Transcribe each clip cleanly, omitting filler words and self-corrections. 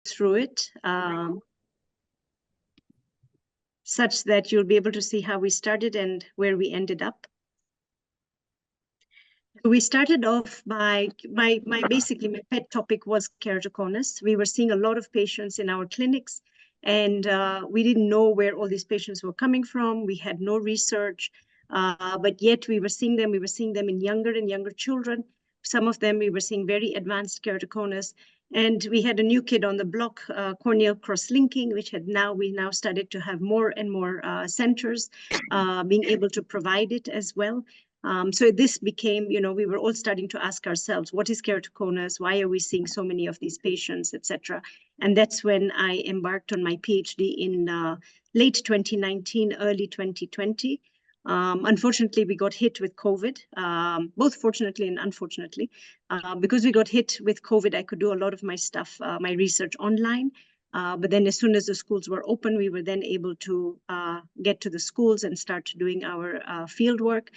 through it such that you'll be able to see how we started and where we ended up. We started off by basically my pet topic was keratoconus. We were seeing a lot of patients in our clinics, and we didn't know where all these patients were coming from. We had no research, but yet we were seeing them. We were seeing them in younger and younger children. Some of them we were seeing very advanced keratoconus. And we had a new kid on the block, corneal cross-linking, which we now started to have more and more centers being able to provide it as well. So this became, we were all starting to ask ourselves, what is keratoconus? Why are we seeing so many of these patients, etc.? And that's when I embarked on my PhD in late 2019, early 2020. Unfortunately, we got hit with COVID, both fortunately and unfortunately. Because we got hit with COVID, I could do a lot of my stuff, my research online. But then as soon as the schools were open, we were then able to get to the schools and start doing our field work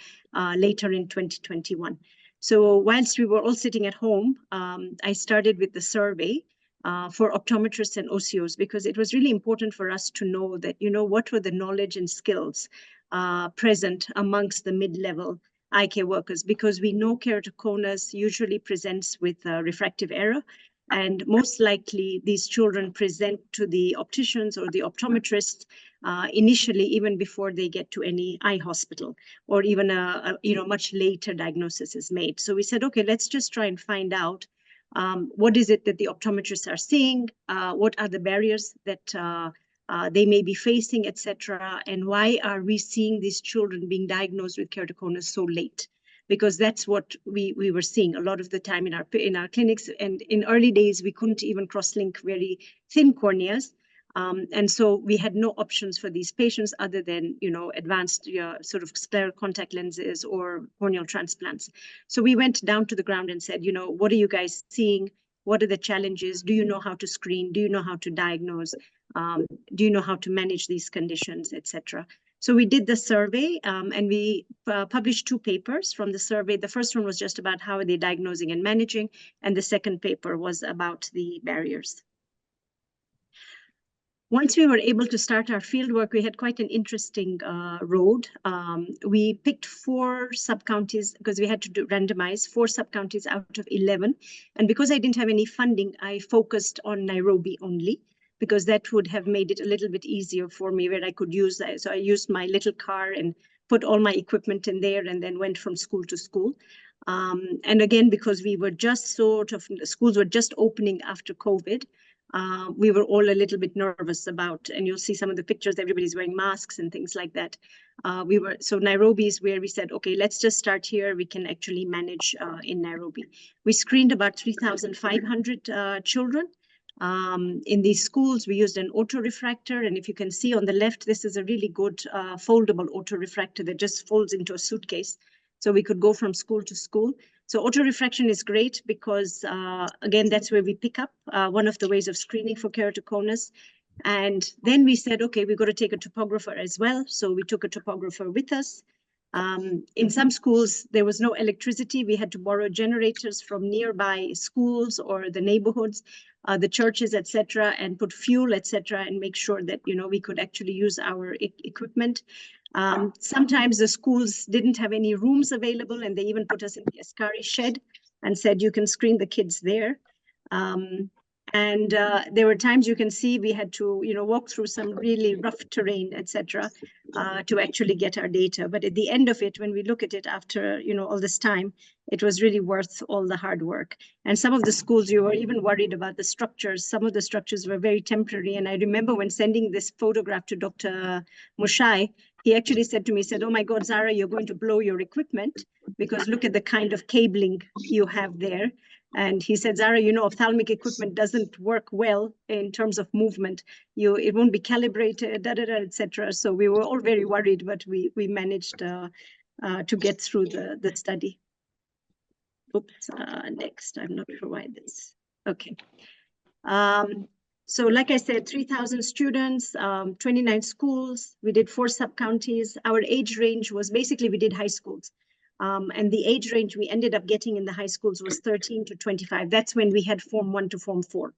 later in 2021. So whilst we were all sitting at home, I started with the survey for optometrists and OCOs, because it was really important for us to know that, what were the knowledge and skills present amongst the mid-level eye care workers, because we know keratoconus usually presents with refractive error. And most likely, these children present to the opticians or the optometrists initially, even before they get to any eye hospital, or even a much later diagnosis is made. So we said, okay, let's just try and find out what is it that the optometrists are seeing, what are the barriers that they may be facing, etc., and why are we seeing these children being diagnosed with keratoconus so late? Because that's what we were seeing a lot of the time in our clinics. And in early days, we couldn't even cross-link very thin corneas. And so we had no options for these patients other than, advanced sort of scleral contact lenses or corneal transplants. So we went down to the ground and said, what are you guys seeing? What are the challenges? Do you know how to screen? Do you know how to diagnose? Do you know how to manage these conditions, etc.? So we did the survey and we published 2 papers from the survey. The first one was just about how are they diagnosing and managing, and the second paper was about the barriers. Once we were able to start our fieldwork, we had quite an interesting road. We picked 4 sub-counties because we had to randomize 4 sub-counties out of 11. And because I didn't have any funding, I focused on Nairobi only, because that would have made it a little bit easier for me, where I could use that. So I used my little car and put all my equipment in there and then went from school to school. And again, because we were just the schools were just opening after COVID, we were all a little bit nervous about, and you'll see some of the pictures, everybody's wearing masks and things like that. So Nairobi is where we said, okay, let's just start here. We can actually manage in Nairobi. We screened about 3,500 children. In these schools, we used an autorefractor. And if you can see on the left, this is a really good foldable autorefractor that just folds into a suitcase. So we could go from school to school. So autorefraction is great because, again, that's where we pick up one of the ways of screening for keratoconus. And then we said, okay, we've got to take a topographer as well. So we took a topographer with us. In some schools, there was no electricity. We had to borrow generators from nearby schools or the neighborhoods, the churches, etc., and put fuel, etc., and make sure that, we could actually use our equipment. Sometimes the schools didn't have any rooms available, and they even put us in the Askari shed and said, you can screen the kids there. And there were times you can see we had to, walk through some really rough terrain, etc., to actually get our data. But at the end of it, when we look at it after, all this time, it was really worth all the hard work. And some of the schools, you were even worried about the structures. Some of the structures were very temporary. And I remember when sending this photograph to Dr. Mushai, he actually said to me, oh my God, Zahra, you're going to blow your equipment because look at the kind of cabling you have there. And he said, Zahra, ophthalmic equipment doesn't work well in terms of movement. It won't be calibrated, etc. So we were all very worried, but we managed to get through the study. Oops, next, I'm not sure why this. Okay. So like I said, 3,000 students, 29 schools. We did 4 sub-counties. Our age range was basically, we did high schools. And the age range we ended up getting in the high schools was 13 to 25. That's when we had Form 1 to Form 4.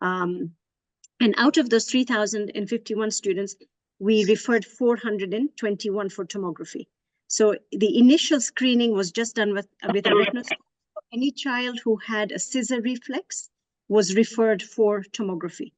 And out of those 3,051 students, we referred 421 for tomography. So the initial screening was just done with a retinoscope. Any child who had a scissor reflex was referred for tomography.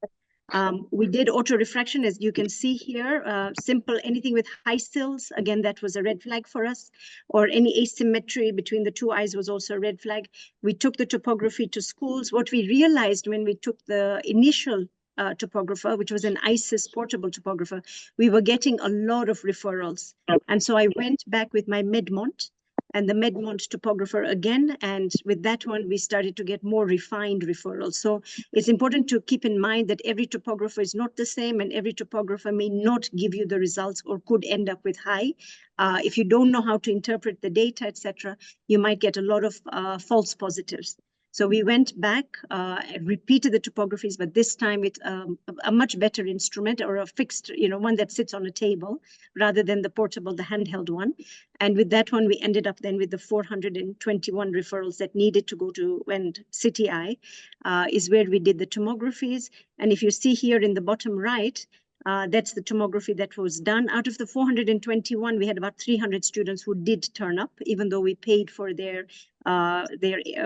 We did autorefraction, as you can see here, simple, anything with high sills. Again, that was a red flag for us, or any asymmetry between the two eyes was also a red flag. We took the topography to schools. What we realized when we took the initial topographer, which was an ISIS portable topographer, we were getting a lot of referrals. And so I went back with my Medmont and the Medmont topographer again. And with that one, we started to get more refined referrals. So it's important to keep in mind that every topographer is not the same, and every topographer may not give you the results or could end up with high. If you don't know how to interpret the data, etc., you might get a lot of false positives. So we went back, repeated the topographies, but this time with a much better instrument, or a fixed, one that sits on a table rather than the portable, the handheld one. And with that one, we ended up then with the 421 referrals that needed to go to, and City Eye is where we did the tomographies. And if you see here in the bottom right, that's the tomography that was done. Out of the 421, we had about 300 students who did turn up, even though we paid for their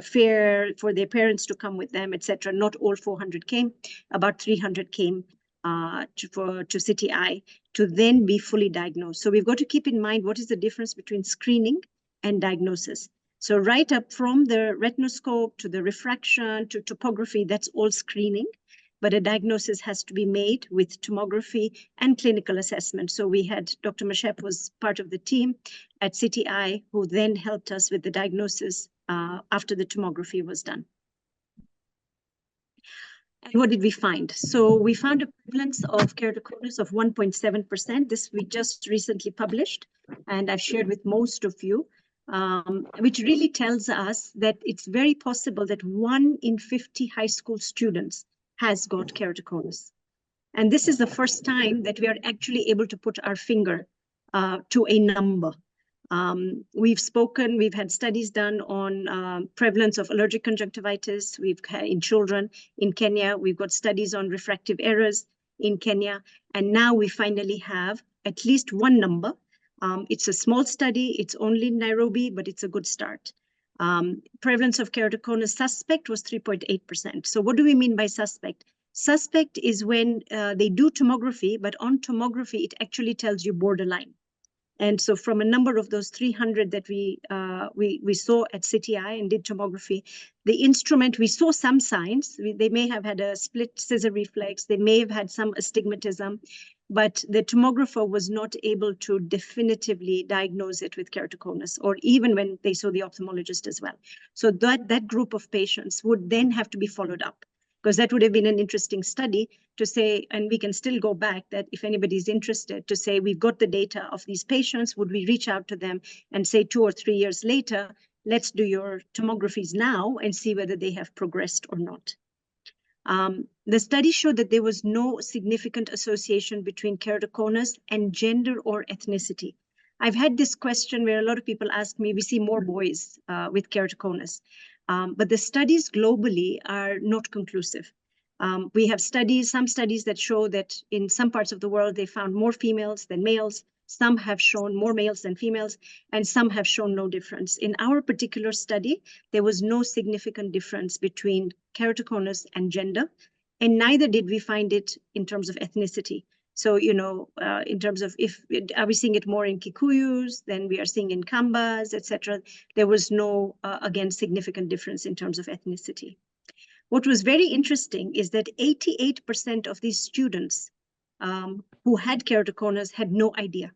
fare, for their parents to come with them, etc. Not all 400 came. About 300 came to City Eye to then be fully diagnosed. So we've got to keep in mind what is the difference between screening and diagnosis. So right up from the retinoscope to the refraction to topography, that's all screening. But a diagnosis has to be made with tomography and clinical assessment. So we had Dr. Mashep was part of the team at City Eye, who then helped us with the diagnosis after the tomography was done. And what did we find? So we found a prevalence of keratoconus of 1.7%. This we just recently published, and I've shared with most of you, which really tells us that it's very possible that 1 in 50 high school students has got keratoconus. And this is the first time that we are actually able to put our finger to a number. We've had studies done on prevalence of allergic conjunctivitis. We've had in children in Kenya. We've got studies on refractive errors in Kenya. And now we finally have at least one number. It's a small study. It's only in Nairobi, but it's a good start. Prevalence of keratoconus suspect was 3.8%. So what do we mean by suspect? Suspect is when they do tomography, but on tomography, it actually tells you borderline. And so from a number of those 300 that we saw at City Eye and did tomography, the instrument, we saw some signs. They may have had a split scissor reflex. They may have had some astigmatism, but the tomographer was not able to definitively diagnose it with keratoconus, or even when they saw the ophthalmologist as well. So that group of patients would then have to be followed up, because that would have been an interesting study to say, and we can still go back, that if anybody's interested, to say, we've got the data of these patients, would we reach out to them and say 2 or 3 years later, let's do your tomographies now and see whether they have progressed or not. The study showed that there was no significant association between keratoconus and gender or ethnicity. I've had this question where a lot of people ask me, we see more boys with keratoconus. But the studies globally are not conclusive. We have some studies that show that in some parts of the world, they found more females than males. Some have shown more males than females, and some have shown no difference. In our particular study, there was no significant difference between keratoconus and gender, and neither did we find it in terms of ethnicity. So, in terms of are we seeing it more in Kikuyus than we are seeing in Kambas, etc. There was no, again, significant difference in terms of ethnicity. What was very interesting is that 88% of these students who had keratoconus had no idea.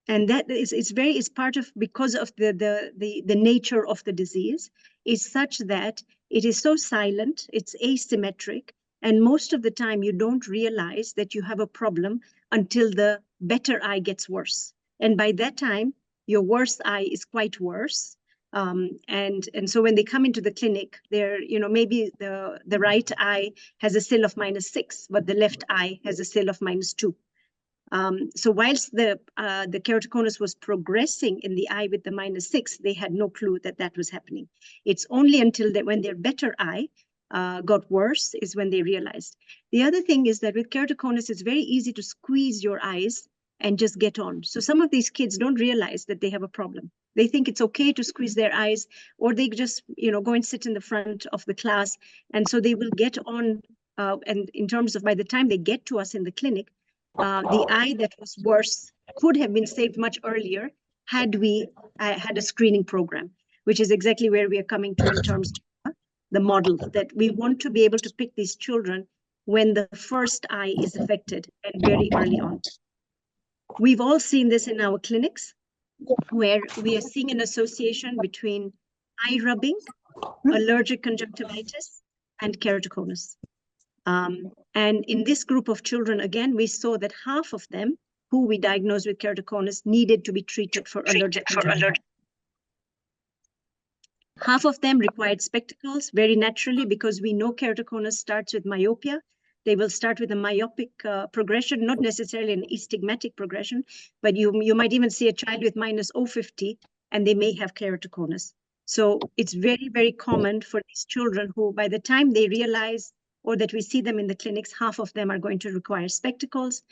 And that is part of, because of the nature of the disease, is such that it is so silent, it's asymmetric, and most of the time you don't realize that you have a problem until the better eye gets worse. And by that time, your worst eye is quite worse. And so when they come into the clinic, they're, maybe the right eye has a SIL of -6, but the left eye has a SIL of -2. So whilst the keratoconus was progressing in the eye with the -6, they had no clue that that was happening. It's only until when their better eye got worse is when they realized. The other thing is that with keratoconus, it's very easy to squeeze your eyes and just get on. So some of these kids don't realize that they have a problem. They think it's okay to squeeze their eyes, or they just, go and sit in the front of the class. And so they will get on. And in terms of by the time they get to us in the clinic, the eye that was worse could have been saved much earlier had we had a screening program, which is exactly where we are coming to in terms of the model, that we want to be able to pick these children when the first eye is affected and very early on. We've all seen this in our clinics, where we are seeing an association between eye rubbing, allergic conjunctivitis, and keratoconus. And in this group of children, again, we saw that half of them who we diagnosed with keratoconus needed to be treated for allergic conjunctivitis. Half of them required spectacles, very naturally, because we know keratoconus starts with myopia. They will start with a myopic progression, not necessarily an astigmatic progression, but you might even see a child with minus 050, and they may have keratoconus. So it's very, very common for these children who, by the time they realize or that we see them in the clinics, half of them are going to require spectacles.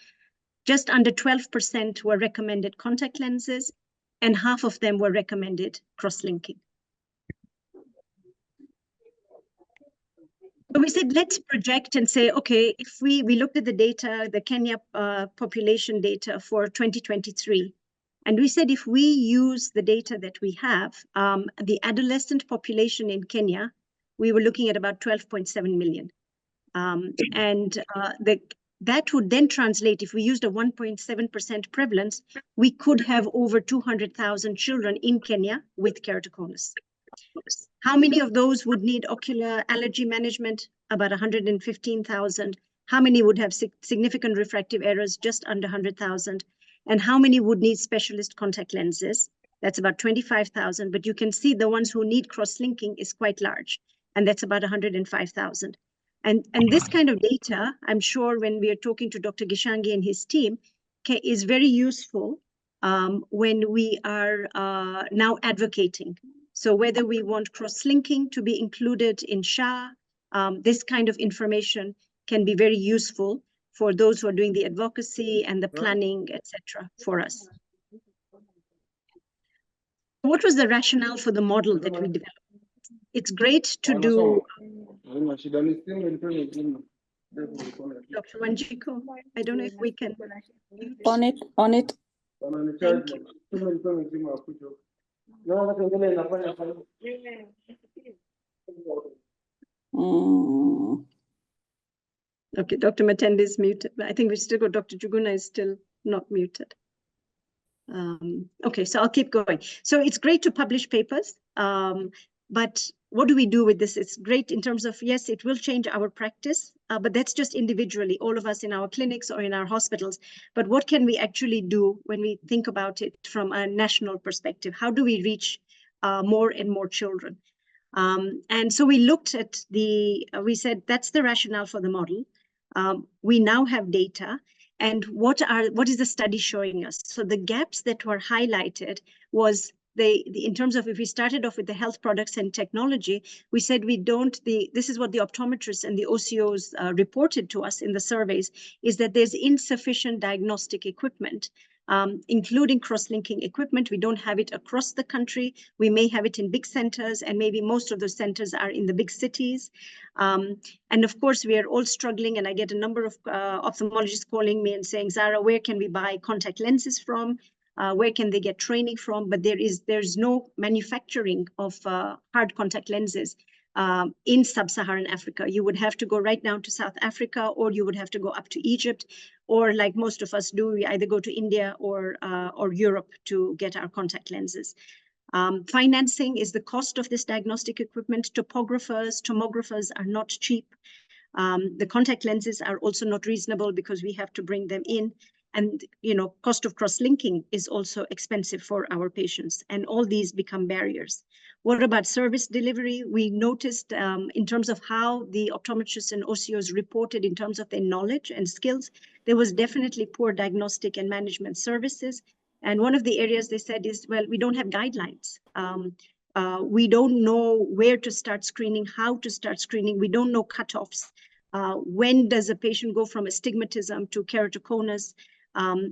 Just under 12% were recommended contact lenses, and half of them were recommended cross-linking. So we said, let's project and say, okay, if we looked at the data, the Kenya population data for 2023, and we said, if we use the data that we have, the adolescent population in Kenya, we were looking at about 12.7 million. That would then translate, if we used a 1.7% prevalence, we could have over 200,000 children in Kenya with keratoconus. How many of those would need ocular allergy management? About 115,000. How many would have significant refractive errors? Just under 100,000. And how many would need specialist contact lenses? That's about 25,000. But you can see the ones who need cross-linking is quite large, and that's about 105,000. And this kind of data, I'm sure when we are talking to Dr. Gishangi and his team, is very useful when we are now advocating. So whether we want cross-linking to be included in SHA, this kind of information can be very useful for those who are doing the advocacy and the planning, etc., for us. What was the rationale for the model that we developed? It's great to do. Dr. Wanjiko, I don't know if we can. On it. Thank you. Okay, Dr. Matende is muted. I think we still got Dr. Juguna is still not muted. Okay, so I'll keep going. So it's great to publish papers, but what do we do with this? It's great in terms of, yes, it will change our practice, but that's just individually, all of us in our clinics or in our hospitals. But what can we actually do when we think about it from a national perspective? How do we reach more and more children? And so we looked at we said, that's the rationale for the model. We now have data. And what is the study showing us? So the gaps that were highlighted was in terms of, if we started off with the health products and technology, we said this is what the optometrists and the OCOs reported to us in the surveys, is that there's insufficient diagnostic equipment, including cross-linking equipment. We don't have it across the country. We may have it in big centers, and maybe most of those centers are in the big cities. And of course, we are all struggling, and I get a number of ophthalmologists calling me and saying, Zahra, where can we buy contact lenses from? Where can they get training from? But there's no manufacturing of hard contact lenses in sub-Saharan Africa. You would have to go right down to South Africa, or you would have to go up to Egypt, or like most of us do, we either go to India or Europe to get our contact lenses. Financing is the cost of this diagnostic equipment. Tomographers are not cheap. The contact lenses are also not reasonable because we have to bring them in. And, cost of cross-linking is also expensive for our patients. And all these become barriers. What about service delivery? We noticed in terms of how the optometrists and OCOs reported in terms of their knowledge and skills, there was definitely poor diagnostic and management services. And one of the areas they said is, well, we don't have guidelines. We don't know where to start screening, how to start screening. We don't know cutoffs. When does a patient go from astigmatism to keratoconus?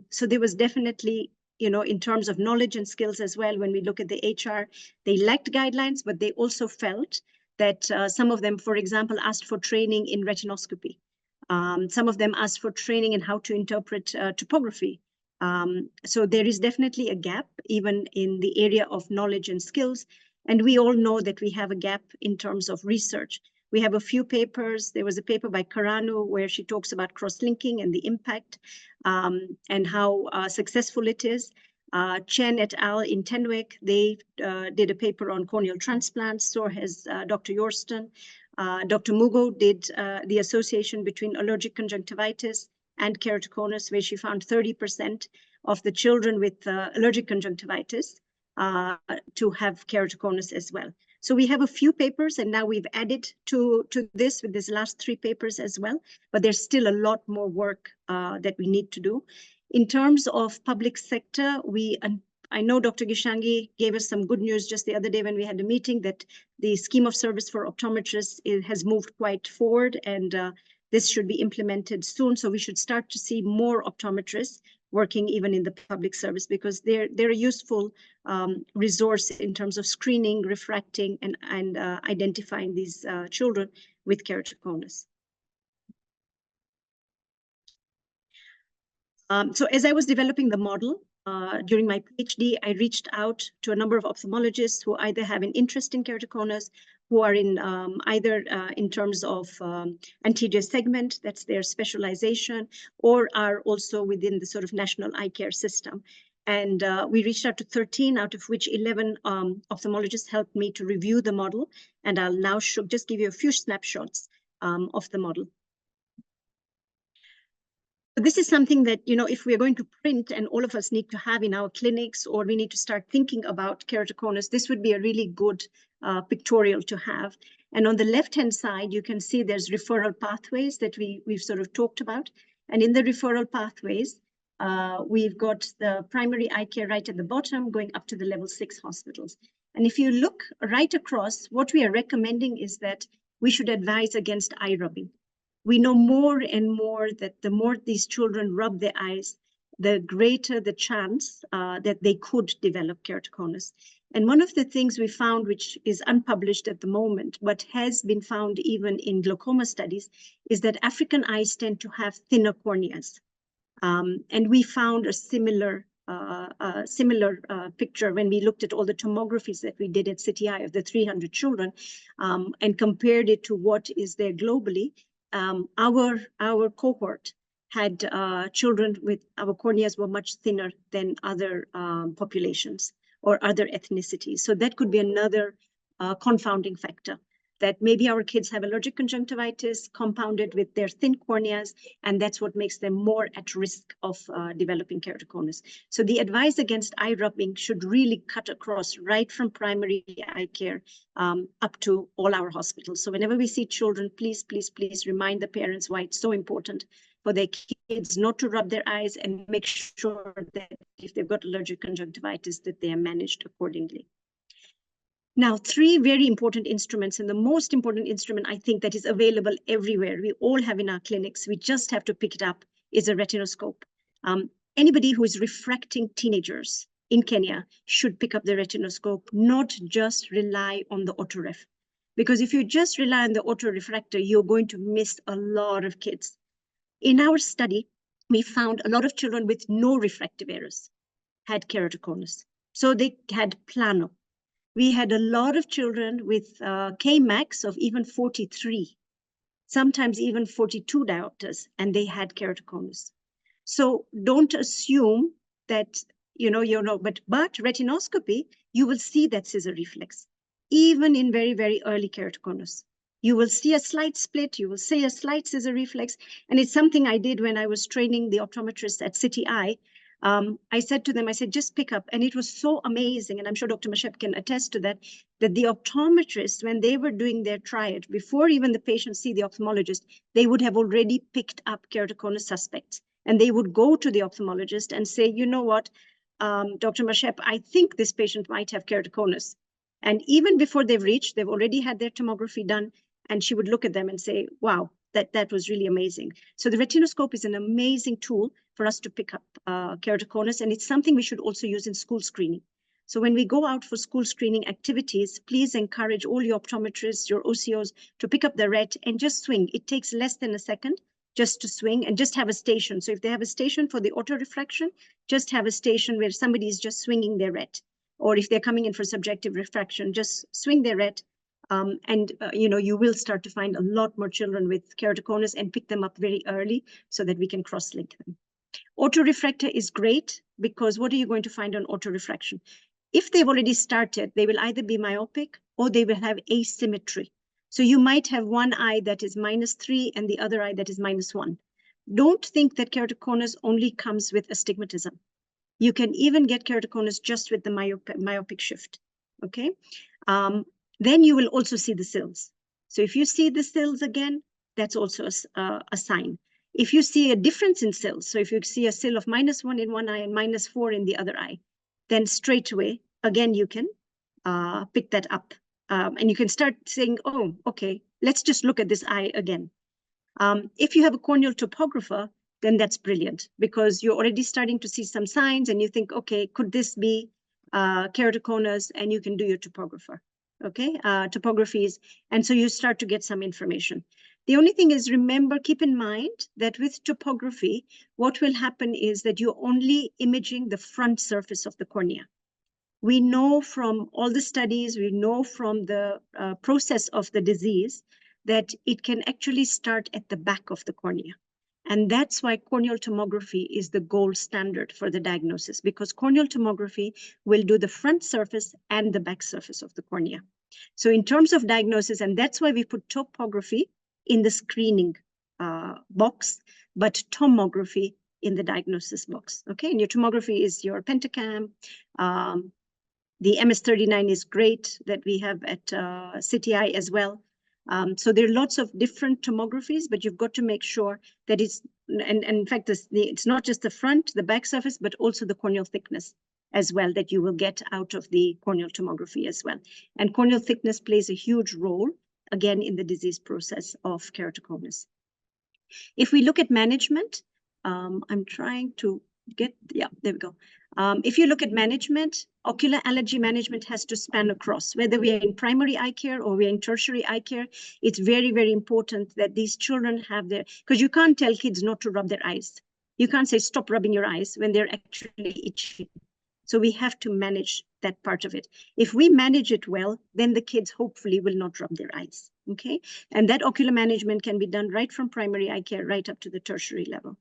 So there was definitely, in terms of knowledge and skills as well, when we look at the HR, they lacked guidelines, but they also felt that some of them, for example, asked for training in retinoscopy. Some of them asked for training in how to interpret topography. So there is definitely a gap, even in the area of knowledge and skills. And we all know that we have a gap in terms of research. We have a few papers. There was a paper by Karanu where she talks about cross-linking and the impact and how successful it is. Chen et al. In Tenwick, they did a paper on corneal transplants. So has Dr. Yorston. Dr. Mugo did the association between allergic conjunctivitis and keratoconus, where she found 30% of the children with allergic conjunctivitis to have keratoconus as well. So we have a few papers, and now we've added to this with these last 3 papers as well, but there's still a lot more work that we need to do. In terms of public sector, I know Dr. Gishangi gave us some good news just the other day when we had a meeting that the scheme of service for optometrists has moved quite forward, and this should be implemented soon. So we should start to see more optometrists working even in the public service, because they're a useful resource in terms of screening, refracting, and identifying these children with keratoconus. So as I was developing the model, during my PhD, I reached out to a number of ophthalmologists who either have an interest in keratoconus, who are in either in terms of anterior segment, that's their specialization, or are also within the sort of national eye care system. And we reached out to 13, out of which 11 ophthalmologists helped me to review the model. And I'll now just give you a few snapshots of the model. This is something that, if we're going to print and all of us need to have in our clinics, or we need to start thinking about keratoconus, this would be a really good pictorial to have. And on the left-hand side, you can see there's referral pathways that we've sort of talked about. And in the referral pathways, we've got the primary eye care right at the bottom, going up to the level 6 hospitals. And if you look right across, what we are recommending is that we should advise against eye rubbing. We know more and more that the more these children rub their eyes, the greater the chance that they could develop keratoconus. And one of the things we found, which is unpublished at the moment, but has been found even in glaucoma studies, is that African eyes tend to have thinner corneas. And we found a similar picture when we looked at all the tomographies that we did at City Eye of the 300 children and compared it to what is there globally. Our cohort had children with our corneas were much thinner than other populations or other ethnicities. So that could be another confounding factor, that maybe our kids have allergic conjunctivitis compounded with their thin corneas, and that's what makes them more at risk of developing keratoconus. So the advice against eye rubbing should really cut across right from primary eye care up to all our hospitals. So whenever we see children, please, please, please remind the parents why it's so important for their kids not to rub their eyes, and make sure that if they've got allergic conjunctivitis, that they are managed accordingly. Now, 3 very important instruments, and the most important instrument I think that is available everywhere, we all have in our clinics, we just have to pick it up, is a retinoscope. Anybody who is refracting teenagers in Kenya should pick up the retinoscope, not just rely on the autoref. Because if you just rely on the autorefractor, you're going to miss a lot of kids. In our study, we found a lot of children with no refractive errors had keratoconus. So they had plano. We had a lot of children with Kmax of even 43, sometimes even 42 diopters, and they had keratoconus. So don't assume that, but retinoscopy, you will see that scissor reflex, even in very, very early keratoconus. You will see a slight split, you will see a slight scissor reflex, and it's something I did when I was training the optometrists at City Eye. I said to them, I said, just pick up. And it was so amazing. And I'm sure Dr. Mashep can attest to that, that the optometrists, when they were doing their triad, before even the patient see the ophthalmologist, they would have already picked up keratoconus suspects. And they would go to the ophthalmologist and say, you know what, Dr. Mashep, I think this patient might have keratoconus. And even before they've reached, they've already had their tomography done, and she would look at them and say, wow, that was really amazing. So the retinoscope is an amazing tool for us to pick up keratoconus, and it's something we should also use in school screening. So when we go out for school screening activities, please encourage all your optometrists, your OCOs to pick up the ret and just swing. It takes less than a second just to swing, and just have a station. So if they have a station for the auto-refraction, just have a station where somebody is just swinging their ret. Or if they're coming in for subjective refraction, just swing their ret. You will start to find a lot more children with keratoconus and pick them up very early so that we can cross-link them. Autorefractor is great because what are you going to find on autorefraction? If they've already started, they will either be myopic or they will have asymmetry. So you might have one eye that is -3 and the other eye that is -1. Don't think that keratoconus only comes with astigmatism. You can even get keratoconus just with the myopic shift, okay? Then you will also see the sills. So if you see the sills again, that's also a sign. If you see a difference in sills, so if you see a sill of -1 in one eye and -4 in the other eye, then straight away, again, you can pick that up. And you can start saying, oh, okay, let's just look at this eye again. If you have a corneal topographer, then that's brilliant because you're already starting to see some signs and you think, okay, could this be keratoconus? And you can do your topographer, okay, topographies. And so you start to get some information. The only thing is, remember, keep in mind that with topography, what will happen is that you're only imaging the front surface of the cornea. We know from all the studies, we know from the process of the disease that it can actually start at the back of the cornea. And that's why corneal tomography is the gold standard for the diagnosis, because corneal tomography will do the front surface and the back surface of the cornea. So in terms of diagnosis, and that's why we put topography in the screening box, but tomography in the diagnosis box, okay? And your tomography is your pentacam. The MS39 is great that we have at CTI as well. So there are lots of different tomographies, but you've got to make sure that it's, and in fact, it's not just the front, the back surface, but also the corneal thickness as well that you will get out of the corneal tomography as well. And corneal thickness plays a huge role, again, in the disease process of keratoconus. If we look at management, I'm trying to get, yeah, there we go. If you look at management, ocular allergy management has to span across, whether we are in primary eye care or we are in tertiary eye care. It's very, very important that these children have their, because you can't tell kids not to rub their eyes. You can't say, stop rubbing your eyes when they're actually itchy. So we have to manage that part of it. If we manage it well, then the kids hopefully will not rub their eyes, okay? And that ocular management can be done right from primary eye care right up to the tertiary level.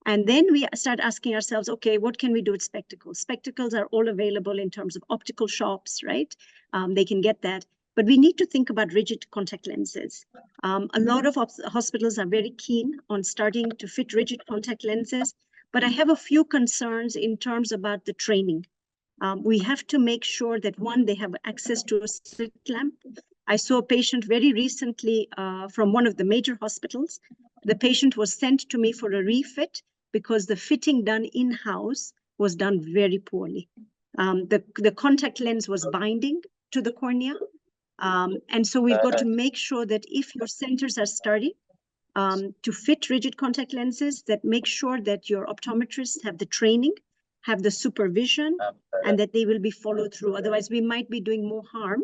And then we start asking ourselves, okay, what can we do with spectacles? Spectacles are all available in terms of optical shops, right? They can get that. But we need to think about rigid contact lenses. A lot of hospitals are very keen on starting to fit rigid contact lenses, but I have a few concerns in terms about the training. We have to make sure that, one, they have access to a slit lamp. I saw a patient very recently from one of the major hospitals. The patient was sent to me for a refit because the fitting done in-house was done very poorly. The contact lens was binding to the cornea. And so we've got to make sure that if your centers are starting to fit rigid contact lenses, that make sure that your optometrists have the training, have the supervision, and that they will be followed through. Otherwise, we might be doing more harm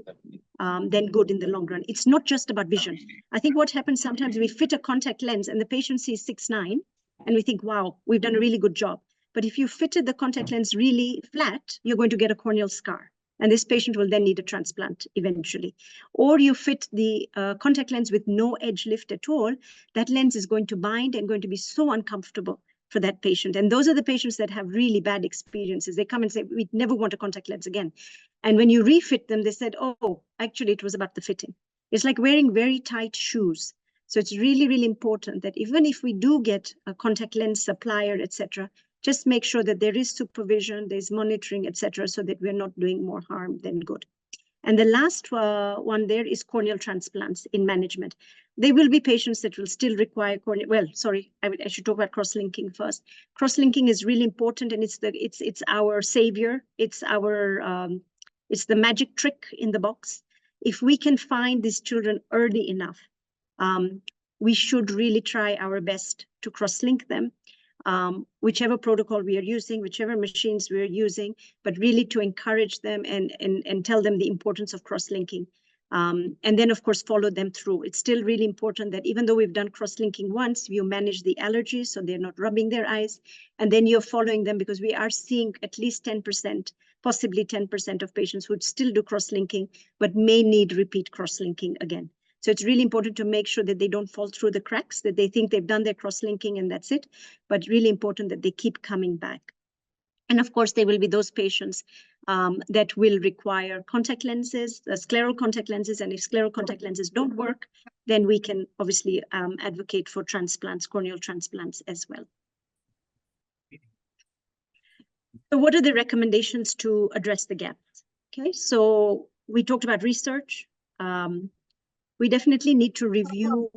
than good in the long run. It's not just about vision. I think what happens sometimes, we fit a contact lens and the patient sees 6'9", and we think, wow, we've done a really good job. But if you fitted the contact lens really flat, you're going to get a corneal scar. And this patient will then need a transplant eventually. Or you fit the contact lens with no edge lift at all, that lens is going to bind and going to be so uncomfortable for that patient. And those are the patients that have really bad experiences. They come and say, we never want a contact lens again. And when you refit them, they said, oh, actually, it was about the fitting. It's like wearing very tight shoes. So it's really, really important that even if we do get a contact lens supplier, etc., just make sure that there is supervision, there's monitoring, etc., so that we're not doing more harm than good. And the last one there is corneal transplants in management. There will be patients that will still require corneal. Well, sorry, I should talk about cross-linking first. Cross-linking is really important, and it's our savior. It's our It's the magic trick in the box. If we can find these children early enough, we should really try our best to cross-link them, whichever protocol we are using, whichever machines we are using, but really to encourage them and tell them the importance of cross-linking. And then, of course, follow them through. It's still really important that even though we've done cross-linking once, you manage the allergies so they're not rubbing their eyes. And then you're following them, because we are seeing at least 10%, possibly 10% of patients who still do cross-linking, but may need repeat cross-linking again. So it's really important to make sure that they don't fall through the cracks, that they think they've done their cross-linking and that's it, but really important that they keep coming back. And of course, there will be those patients that will require contact lenses, scleral contact lenses. And if scleral contact lenses don't work, then we can obviously advocate for transplants, corneal transplants as well. So what are the recommendations to address the gaps? Okay, so we talked about research. We definitely need to review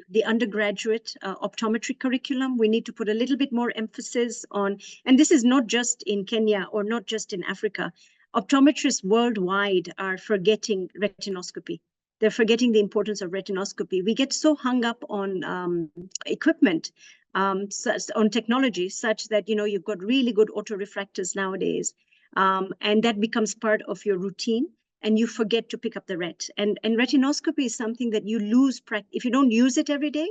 the undergraduate optometry curriculum. We need to put a little bit more emphasis on, and this is not just in Kenya or not just in Africa. Optometrists worldwide are forgetting retinoscopy. They're forgetting the importance of retinoscopy. We get so hung up on equipment, on technology, such that, you know, you've got really good autorefractors nowadays, and that becomes part of your routine. And you forget to pick up the ret. And retinoscopy is something that you lose practice. If you don't use it every day,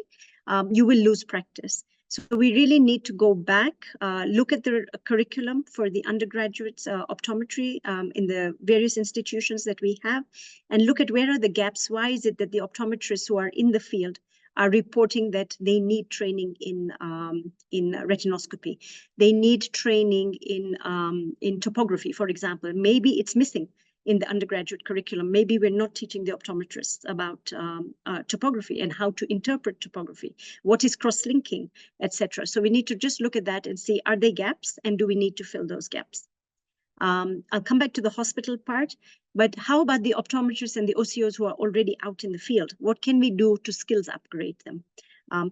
you will lose practice. So we really need to go back, look at the curriculum for the undergraduates optometry in the various institutions that we have, and look at where are the gaps. Why is it that the optometrists who are in the field are reporting that they need training in retinoscopy? They need training in topography, for example. Maybe it's missing in the undergraduate curriculum. Maybe we're not teaching the optometrists about topography and how to interpret topography, what is cross-linking, etc. So we need to just look at that and see, are there gaps, and do we need to fill those gaps? I'll come back to the hospital part, but how about the optometrists and the OCOs who are already out in the field? What can we do to skills upgrade them?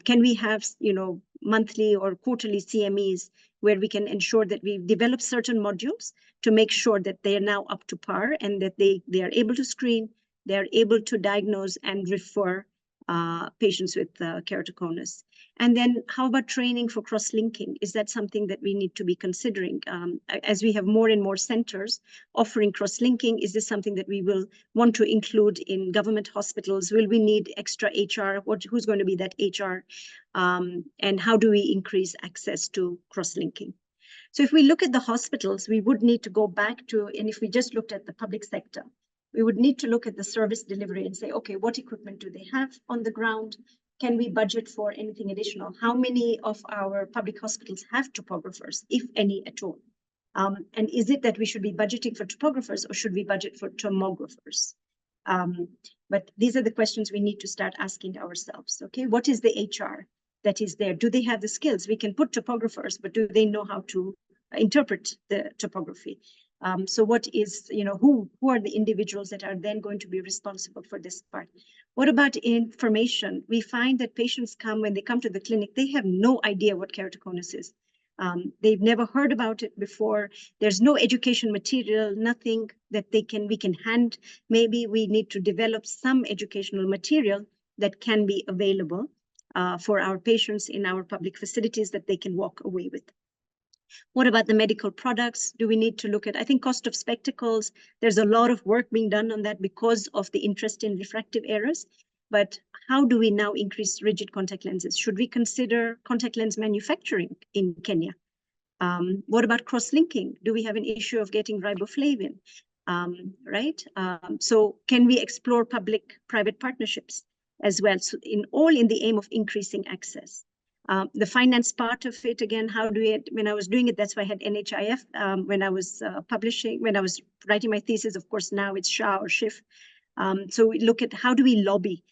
Can we have, you know, monthly or quarterly CMEs where we can ensure that we develop certain modules to make sure that they are now up to par and that they are able to screen, they are able to diagnose and refer patients with keratoconus? And then how about training for cross-linking? Is that something that we need to be considering? As we have more and more centers offering cross-linking, is this something that we will want to include in government hospitals? Will we need extra HR? Who's going to be that HR? And how do we increase access to cross-linking? So if we look at the hospitals, we would need to go back to, and if we just looked at the public sector, we would need to look at the service delivery and say, okay, what equipment do they have on the ground? Can we budget for anything additional? How many of our public hospitals have topographers, if any at all? And is it that we should be budgeting for topographers, or should we budget for tomographers? But these are the questions we need to start asking ourselves. Okay, what is the HR that is there? Do they have the skills? We can put topographers, but do they know how to interpret the topography? So what is, you know, who are the individuals that are then going to be responsible for this part? What about information? We find that patients come, when they come to the clinic, they have no idea what keratoconus is. They've never heard about it before. There's no education material, nothing that we can hand. Maybe we need to develop some educational material that can be available for our patients in our public facilities that they can walk away with. What about the medical products? Do we need to look at, I think, cost of spectacles? There's a lot of work being done on that because of the interest in refractive errors. But how do we now increase rigid contact lenses? Should we consider contact lens manufacturing in Kenya? What about cross-linking? Do we have an issue of getting riboflavin? Right? So can we explore public-private partnerships as well? So in the aim of increasing access. The finance part of it, again, how do we, when I was doing it, that's why I had NHIF. When I was when I was writing my thesis, of course, now it's SHA or SHIF. So we look at how do we lobby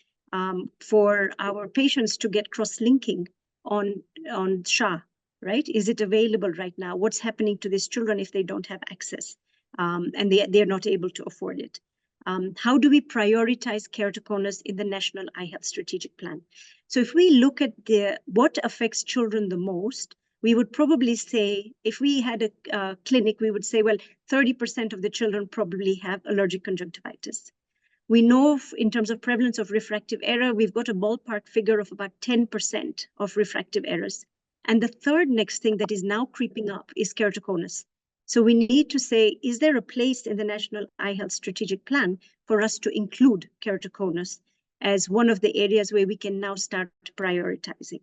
for our patients to get cross-linking on SHA, right? Is it available right now? What's happening to these children if they don't have access and they're not able to afford it? How do we prioritize keratoconus in the National Eye Health Strategic Plan? So if we look at what affects children the most, we would probably say, if we had a clinic, we would say, well, 30% of the children probably have allergic conjunctivitis. We know in terms of prevalence of refractive error, we've got a ballpark figure of about 10% of refractive errors. And the third next thing that is now creeping up is keratoconus. So we need to say, is there a place in the National Eye Health Strategic Plan for us to include keratoconus as one of the areas where we can now start prioritizing?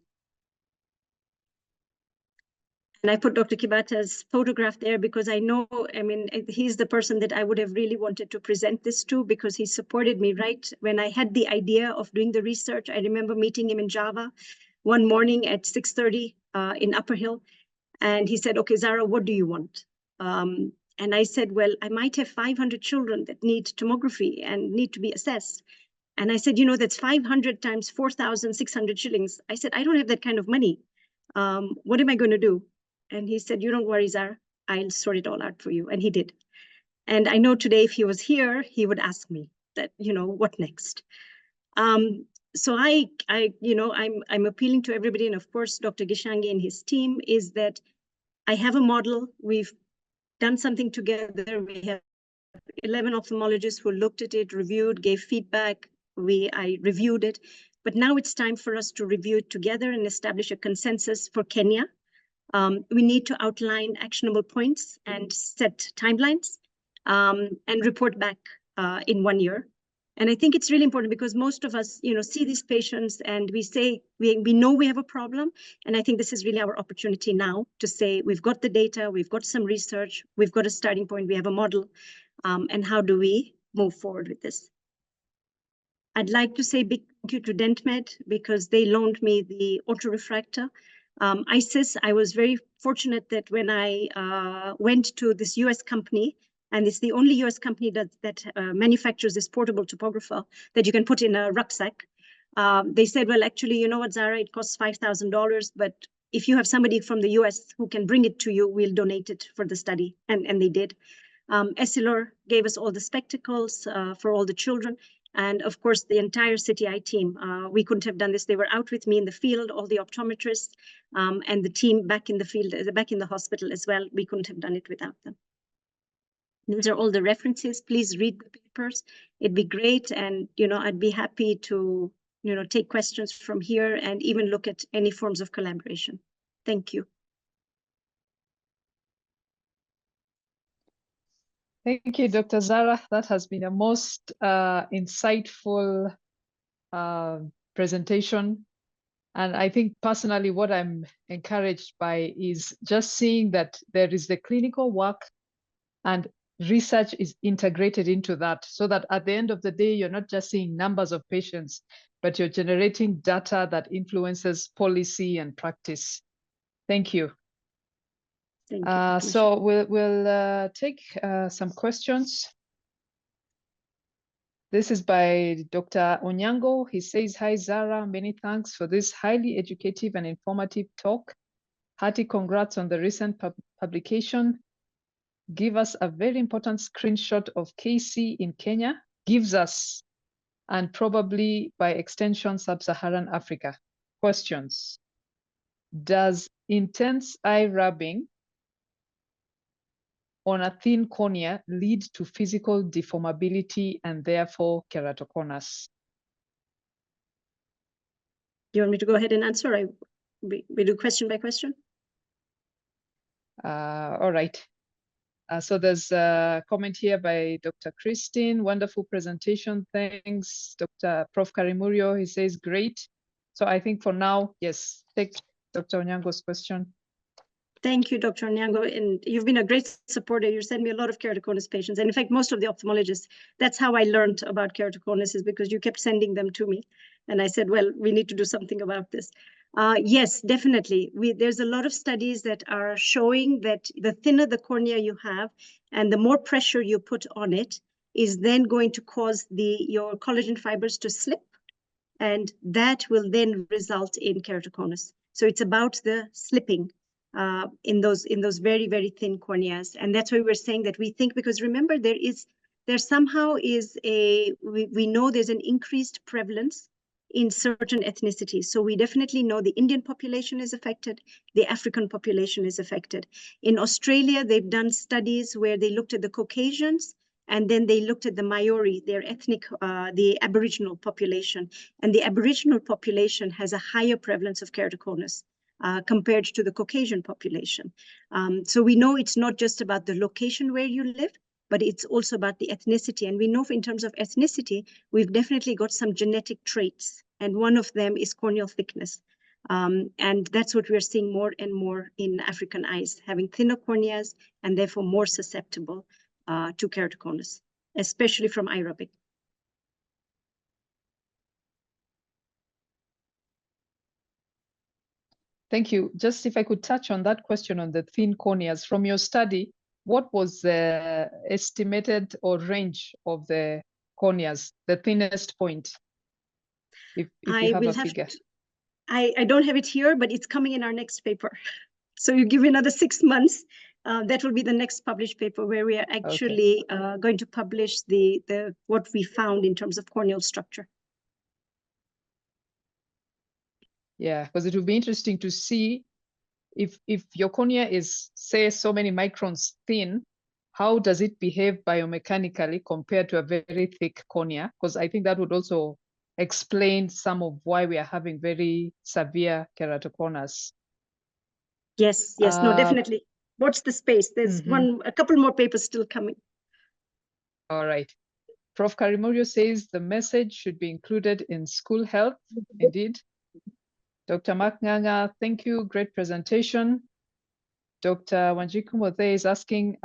And I put Dr. Kibata's photograph there because I know, I mean, he's the person that I would have really wanted to present this to, because he supported me right when I had the idea of doing the research. I remember meeting him in Java one morning at 6:30 in Upper Hill. And he said, okay, Zahra, what do you want? And I said, well, I might have 500 children that need tomography and need to be assessed. And I said, you know, that's 500 times 4,600 shillings. I said, I don't have that kind of money. What am I going to do? And he said, you don't worry, Zahra, I'll sort it all out for you. And he did. And I know today, if he was here, he would ask me that, you know, what next? So I'm appealing to everybody. And of course, Dr. Gishangi and his team is that I have a model. We've done something together. We have 11 ophthalmologists who looked at it, reviewed, gave feedback. I reviewed it. But now it's time for us to review it together and establish a consensus for Kenya. We need to outline actionable points and set timelines and report back in 1 year. And I think it's really important because most of us, you know, see these patients and we say, we know we have a problem. And I think this is really our opportunity now to say, we've got the data, we've got some research, we've got a starting point, we have a model, and how do we move forward with this? I'd like to say big thank you to DentMed because they loaned me the autorefractor. ISIS, I was very fortunate that when I went to this US company, and it's the only US company that manufactures this portable topographer that you can put in a rucksack. They said, well, actually, you know what, Zahra, it costs $5,000, but if you have somebody from the US who can bring it to you, we'll donate it for the study. And they did. Essilor gave us all the spectacles for all the children. And of course, the entire City Eye team, we couldn't have done this. They were out with me in the field, all the optometrists and the team back in the field, back in the hospital as well. We couldn't have done it without them. These are all the references. Please read the papers. It'd be great. And, you know, I'd be happy to, you know, take questions from here and even look at any forms of collaboration. Thank you. Thank you, Dr. Zahra. That has been a most insightful presentation. And I think personally what I'm encouraged by is just seeing that there is the clinical work and research is integrated into that, so that at the end of the day, you're not just seeing numbers of patients, but you're generating data that influences policy and practice. Thank you. Thank you. So we'll take some questions. This is by Dr. Onyango. He says, hi, Zahra. Many thanks for this highly educative and informative talk. Hearty congrats on the recent publication. Give us a very important screenshot of KC in Kenya. Gives us, and probably by extension, Sub-Saharan Africa. Questions. Does intense eye rubbing on a thin cornea lead to physical deformability and therefore keratoconus? Do you want me to go ahead and answer? We do question by question? All right. So there's a comment here by Dr. Christine. Wonderful presentation. Thanks. Dr. Prof. Karimurio, he says, great. So I think for now, yes, take Dr. Onyango's question. Thank you, Dr. Onyango. And you've been a great supporter. You sent me a lot of keratoconus patients. And in fact, most of the ophthalmologists, that's how I learned about keratoconus, is because you kept sending them to me. And I said, well, we need to do something about this. Yes, definitely. There's a lot of studies that are showing that the thinner the cornea you have and the more pressure you put on it is then going to cause your collagen fibers to slip. And that will then result in keratoconus. So it's about the slipping in those very, very thin corneas. And that's why we're saying that we think, because remember, we know there's an increased prevalence in certain ethnicities. So we definitely know the Indian population is affected, the African population is affected. In Australia, they've done studies where they looked at the Caucasians, and then they looked at the Maori, their ethnic, the Aboriginal population. And the Aboriginal population has a higher prevalence of keratoconus compared to the Caucasian population. So we know it's not just about the location where you live, but it's also about the ethnicity. And we know in terms of ethnicity, we've definitely got some genetic traits. And one of them is corneal thickness. And that's what we're seeing more and more in African eyes, having thinner corneas and therefore more susceptible to keratoconus, especially from eye rubbing. Thank you. Just if I could touch on that question on the thin corneas. From your study, what was the estimated or range of the corneas, the thinnest point, if you have a figure? I don't have it here, but it's coming in our next paper. So you give me another 6 months. That will be the next published paper where we are actually going to publish the what we found in terms of corneal structure. Yeah, because it would be interesting to see if your cornea is, say, so many microns thin, how does it behave biomechanically compared to a very thick cornea? Because I think that would also explain some of why we are having very severe keratoconus. Yes, no, definitely. Watch the space. There's a couple more papers still coming. All right. Prof. Karimurio says the message should be included in school health. Indeed. Dr. Maknganga, thank you. Great presentation. Dr. Wanjikumothe is asking,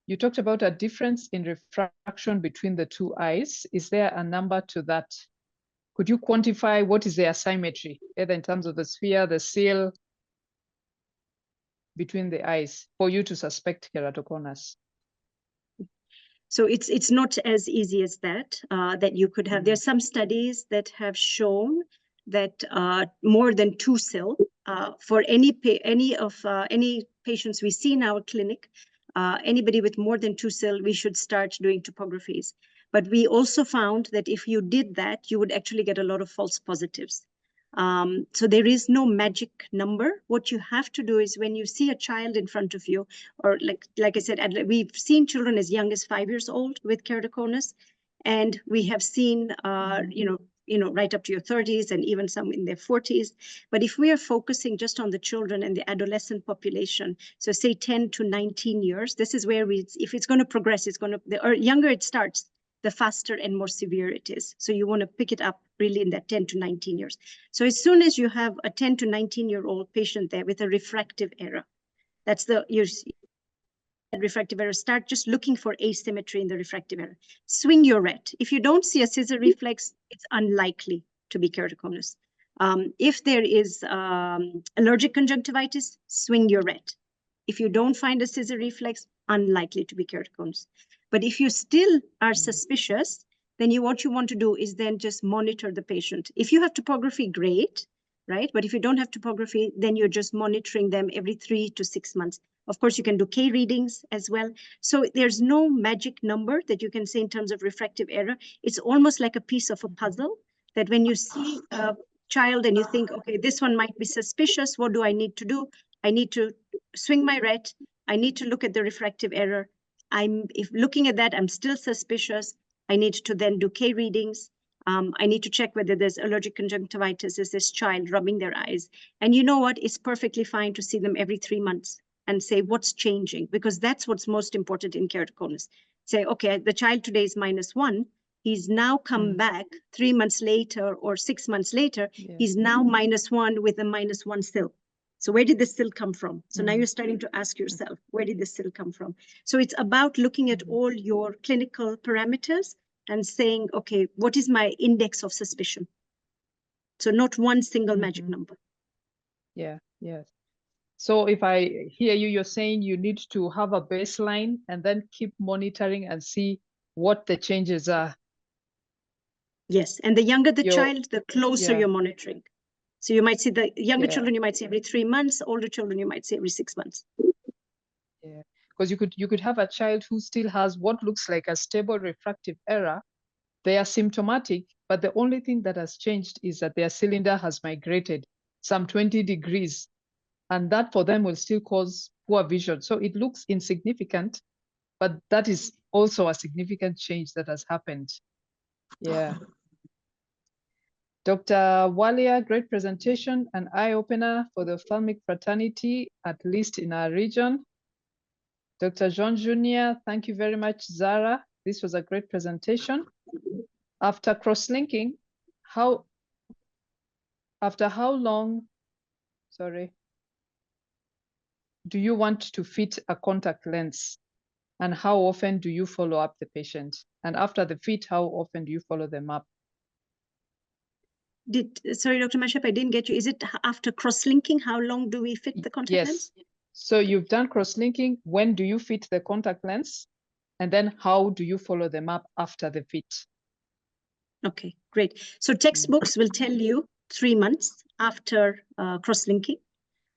you talked about a difference in refraction between the two eyes. Is there a number to that? Could you quantify what is the asymmetry, either in terms of the sphere, the seal, between the eyes for you to suspect keratoconus? So it's not as easy as that, that you could have. There's some studies that have shown that more than 2 cell for any patients we see in our clinic, anybody with more than 2 cell, we should start doing topographies. But we also found that if you did that, you would actually get a lot of false positives. So there is no magic number. What you have to do is when you see a child in front of you, or like I said, we've seen children as young as 5 years old with keratoconus, and we have seen, right up to your 30s and even some in their 40s. But if we are focusing just on the children and the adolescent population, so say 10 to 19 years, this is where if it's going to progress, the younger it starts, the faster and more severe it is. So you want to pick it up really in that 10 to 19 years. So as soon as you have a 10 to 19-year-old patient there with a refractive error, that's refractive error, start just looking for asymmetry in the refractive error. Swing your ret. If you don't see a scissor reflex, it's unlikely to be keratoconus. If there is allergic conjunctivitis, swing your ret. If you don't find a scissor reflex, unlikely to be keratoconus. But if you still are suspicious, then what you want to do is then just monitor the patient. If you have topography, great, right? But if you don't have topography, then you're just monitoring them every 3 to 6 months. Of course, you can do K readings as well. So there's no magic number that you can say in terms of refractive error. It's almost like a piece of a puzzle that when you see a child and you think, okay, this one might be suspicious, what do I need to do? I need to swing my ret. I need to look at the refractive error. If looking at that, I'm still suspicious, I need to then do K readings. I need to check whether there's allergic conjunctivitis. Is this child rubbing their eyes? And you know what? It's perfectly fine to see them every 3 months and say what's changing, because that's what's most important in keratoconus. Say, okay, the child today is -1. He's now come back 3 months later or 6 months later. Yeah. He's now -1 with a -1 still. So where did this still come from? So now you're starting to ask yourself, where did this still come from? So it's about looking at all your clinical parameters and saying, okay, what is my index of suspicion? So not one single magic number. Yeah, yes. So if I hear you, you're saying you need to have a baseline and then keep monitoring and see what the changes are. Yes, and the younger the child, the closer you're monitoring. So you might see the younger children, you might see every 3 months, older children, you might see every 6 months. Yeah, because you could have a child who still has what looks like a stable refractive error. They are symptomatic, but the only thing that has changed is that their cylinder has migrated some 20 degrees, and that for them will still cause poor vision. So it looks insignificant, but that is also a significant change that has happened. Yeah. Dr. Walia, great presentation, an eye-opener for the ophthalmic fraternity, at least in our region. Dr. Jean Junior, thank you very much, Zahra. This was a great presentation. After cross-linking, after how long, do you want to fit a contact lens? And how often do you follow up the patient? And after the fit, how often do you follow them up? Sorry, Dr. Mashap, I didn't get you. Is it after cross-linking? How long do we fit the contact lens? Yes. So you've done cross-linking. When do you fit the contact lens? And then how do you follow them up after the fit? Okay, great. So textbooks will tell you 3 months after cross-linking.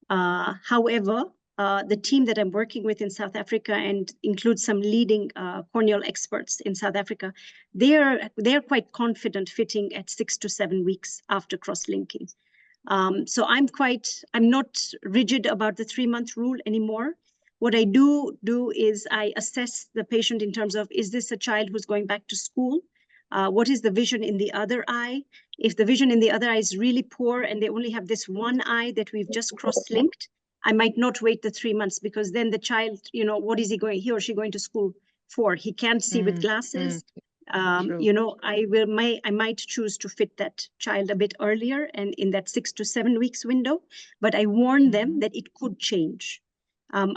However, the team that I'm working with in South Africa and includes some leading corneal experts in South Africa, they're quite confident fitting at 6 to 7 weeks after cross-linking. So I'm not rigid about the 3-month rule anymore. What I do is I assess the patient in terms of, is this a child who's going back to school? What is the vision in the other eye? If the vision in the other eye is really poor and they only have this one eye that we've just cross-linked, I might not wait the 3 months, because then the child, what is he or she going to school for? He can't see with glasses. I might choose to fit that child a bit earlier and in that 6 to 7 weeks window, but I warn them that it could change.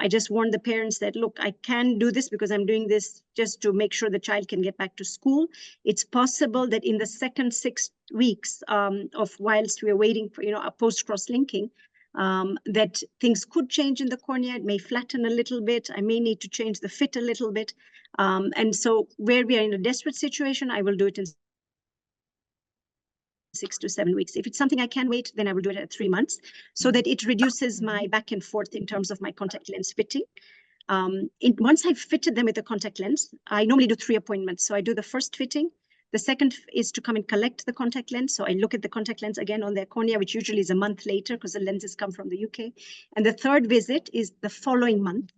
I just warn the parents that, look, I can do this because I'm doing this just to make sure the child can get back to school. It's possible that in the second 6 weeks of whilst we're waiting for, a post-cross-linking, that things could change in the cornea. It may flatten a little bit. I may need to change the fit a little bit. And so where we are in a desperate situation, I will do it in 6 to 7 weeks. If it's something I can wait, then I will do it at 3 months, so that it reduces my back and forth in terms of my contact lens fitting. Once I've fitted them with a contact lens, I normally do 3 appointments. So I do the first fitting. The second is to come and collect the contact lens. So I look at the contact lens again on their cornea, which usually is a month later because the lenses come from the UK. And the third visit is the following month,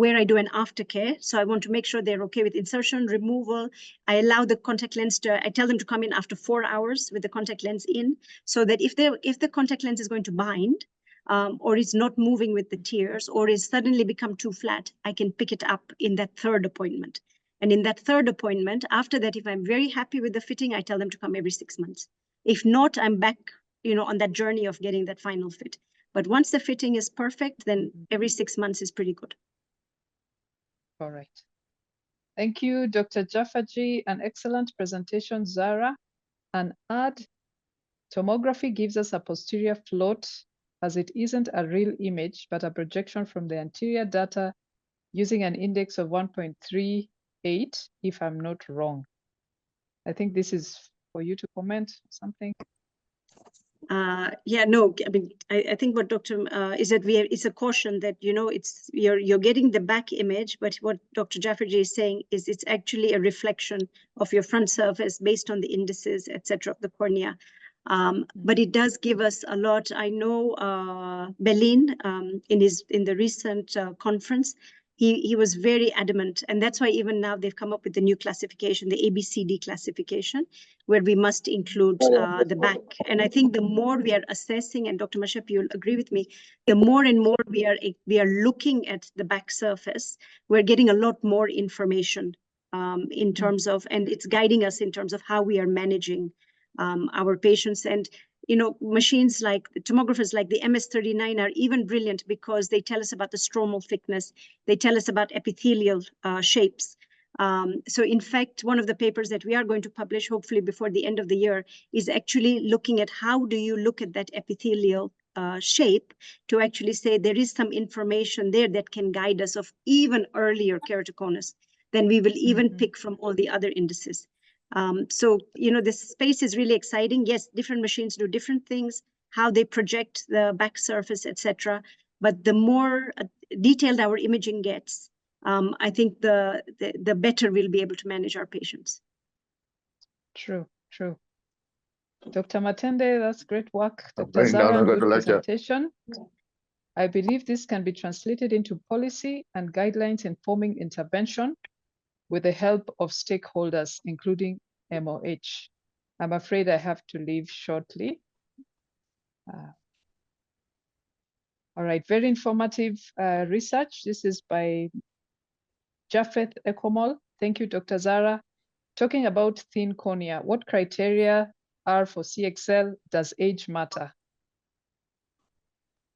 where I do an aftercare. So I want to make sure they're okay with insertion, removal. I allow the contact lens I tell them to come in after 4 hours with the contact lens in, so that if the contact lens is going to bind, or is not moving with the tears, or is suddenly become too flat, I can pick it up in that third appointment. And in that third appointment, after that, if I'm very happy with the fitting, I tell them to come every 6 months. If not, I'm back, on that journey of getting that final fit. But once the fitting is perfect, then every 6 months is pretty good. All right. Thank you, Dr. Jafferji. An excellent presentation, Zahra. And add, tomography gives us a posterior float, as it isn't a real image, but a projection from the anterior data using an index of 1.38, if I'm not wrong. I think this is for you to comment something. Yeah, no, I mean, I think what Dr. Is that it's a caution that, you're getting the back image, but what Dr. Jafferji is saying is it's actually a reflection of your front surface based on the indices, etc., of the cornea. But it does give us a lot. I know Berlin in the recent conference, he was very adamant, and that's why even now they've come up with the new classification, the ABCD classification, where we must include the back. And I think the more we are assessing, and Dr. Mashap, you'll agree with me, the more and more we are looking at the back surface, we're getting a lot more information in terms of, and it's guiding us in terms of how we are managing our patients. And machines like tomographers like the MS39 are even brilliant because they tell us about the stromal thickness. They tell us about epithelial shapes. So in fact, one of the papers that we are going to publish, hopefully before the end of the year, is actually looking at how do you look at that epithelial shape to actually say there is some information there that can guide us of even earlier keratoconus than we will even pick from all the other indices. So, this space is really exciting. Yes, different machines do different things, how they project the back surface, etc. But the more detailed our imaging gets, I think the better we'll be able to manage our patients. True, true. Dr. Matende, that's great work. I'm Dr. going down, Zahra, I've got good to lecture. presentation. I believe this can be translated into policy and guidelines informing intervention with the help of stakeholders, including MOH. I'm afraid I have to leave shortly. All right, very informative research. This is by Japheth Ekomol. Thank you, Dr. Zahra. Talking about thin cornea, what criteria are for CXL? Does age matter?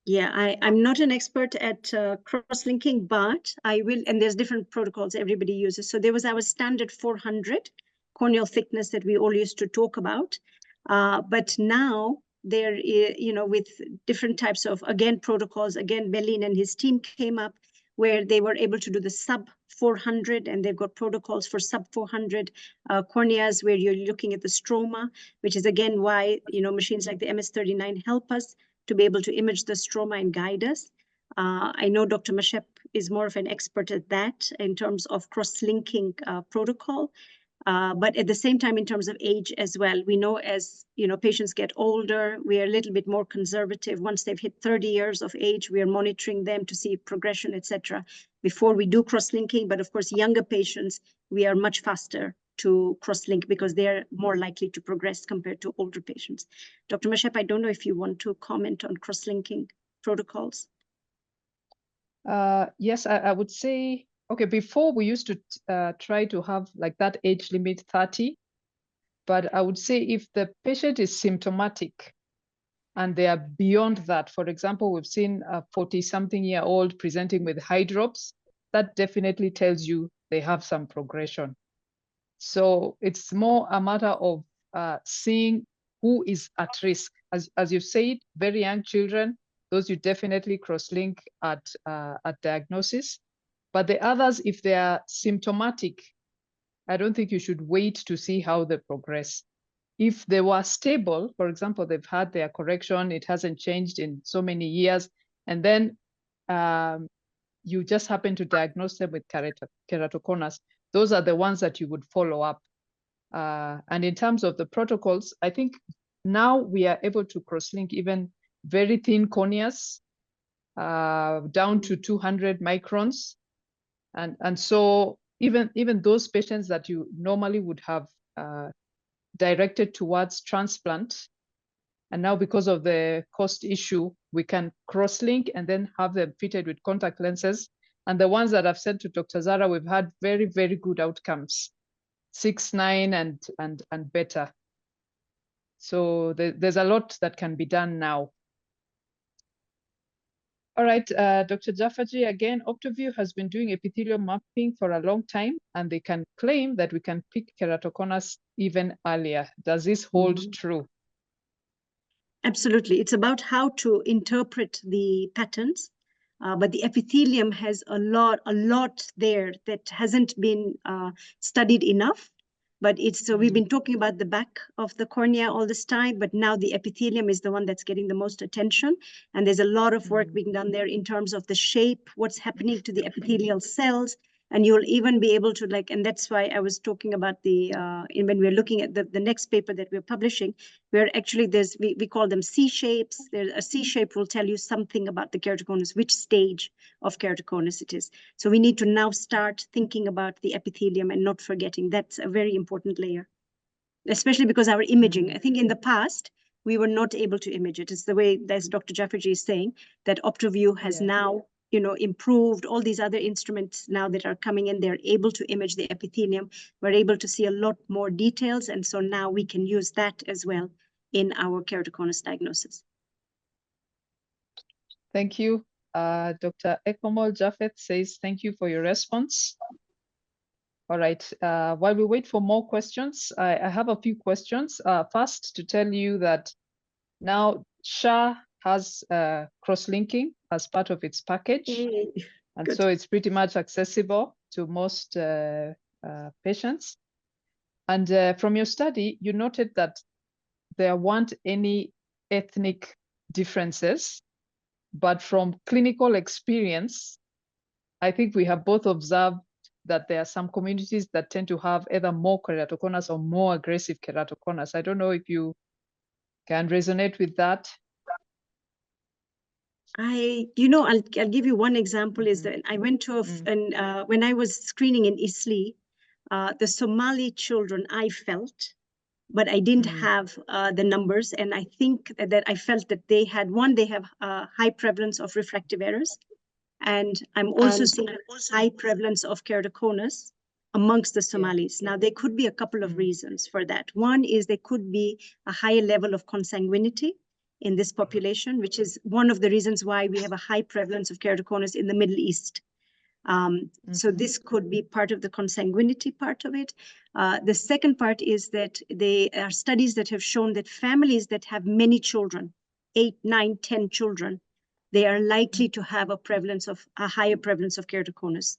Yeah, I'm not an expert at cross-linking, but I will, and there's different protocols everybody uses. So there was our standard 400 corneal thickness that we all used to talk about. But now there, with different types of, again, protocols, again, Berlin and his team came up where they were able to do the sub 400, and they've got protocols for sub 400 corneas where you're looking at the stroma, which is again why, machines like the MS39 help us to be able to image the stroma and guide us. I know Dr. Mashep is more of an expert at that in terms of cross-linking protocol. But at the same time, in terms of age as well, we know as patients get older, we are a little bit more conservative. Once they've hit 30 years of age, we are monitoring them to see progression, etc., before we do cross-linking. But of course, younger patients, we are much faster to cross-link because they're more likely to progress compared to older patients. Dr. Mashep, I don't know if you want to comment on cross-linking protocols. Yes, I would say, okay, before we used to try to have like that age limit 30, but I would say if the patient is symptomatic and they are beyond that, for example, we've seen a 40-something-year-old presenting with eye drops, that definitely tells you they have some progression. So it's more a matter of seeing who is at risk. As you said, very young children, those you definitely cross-link at diagnosis. But the others, if they are symptomatic, I don't think you should wait to see how they progress. If they were stable, for example, they've had their correction, it hasn't changed in so many years, and then you just happen to diagnose them with keratoconus, those are the ones that you would follow up. And in terms of the protocols, I think now we are able to cross-link even very thin corneas down to 200 microns. And so even those patients that you normally would have directed towards transplant, and now because of the cost issue, we can cross-link and then have them fitted with contact lenses. And the ones that I've sent to Dr. Zahra, we've had very, very good outcomes, 6, 9, and better. So there's a lot that can be done now. All right, Dr. Jafferji, again, Optoview has been doing epithelial mapping for a long time, and they can claim that we can pick keratoconus even earlier. Does this hold true? Absolutely. It's about how to interpret the patterns, but the epithelium has a lot there that hasn't been studied enough. But it's so we've been talking about the back of the cornea all this time, but now the epithelium is the one that's getting the most attention. And there's a lot of work being done there in terms of the shape, what's happening to the epithelial cells. And you'll even be able to and that's why I was talking about the, when we're looking at the next paper that we're publishing, where actually we call them C shapes. There's a C shape will tell you something about the keratoconus, which stage of keratoconus it is. So we need to now start thinking about the epithelium and not forgetting that's a very important layer, especially because our imaging, I think in the past, we were not able to image it. It's the way, as Dr. Jafferji is saying, that Optoview has now improved. All these other instruments now that are coming in, they're able to image the epithelium. We're able to see a lot more details. And so now we can use that as well in our keratoconus diagnosis. Thank you. Dr. Ekomol Japheth says, thank you for your response. All right, while we wait for more questions, I have a few questions. First, to tell you that now SHA has cross-linking as part of its package. And Good. so it's pretty much accessible to most patients. And from your study, you noted that there weren't any ethnic differences, but from clinical experience, I think we have both observed that there are some communities that tend to have either more keratoconus or more aggressive keratoconus. I don't know if you can resonate with that? I'll give you one example is that I went to when I was screening in Isli, the Somali children I felt, but I didn't have the numbers. And I think that I felt that they have high prevalence of refractive errors. And I'm also seeing a high prevalence of keratoconus amongst the Somalis. Now, there could be a couple of reasons for that. One is there could be a higher level of consanguinity in this population, which is one of the reasons why we have a high prevalence of keratoconus in the Middle East. So this could be part of the consanguinity part of it. The second part is that there are studies that have shown that families that have many children, 8, 9, 10 children, they are likely to have a higher prevalence of keratoconus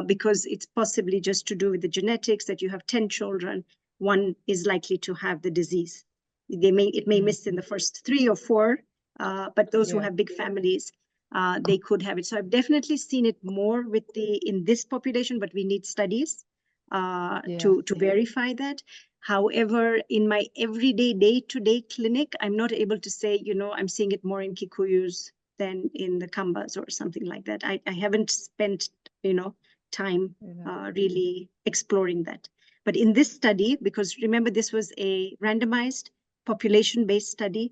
because it's possibly just to do with the genetics that you have 10 children, one is likely to have the disease. It may miss in the first 3 or 4, but those who have big families, they could have it. So I've definitely seen it more in this population, but we need studies to verify that. However, in my everyday day-to-day clinic, I'm not able to say, I'm seeing it more in Kikuyus than in the Kambas or something like that. I haven't spent, time really exploring that. But in this study, because remember, this was a randomized population-based study,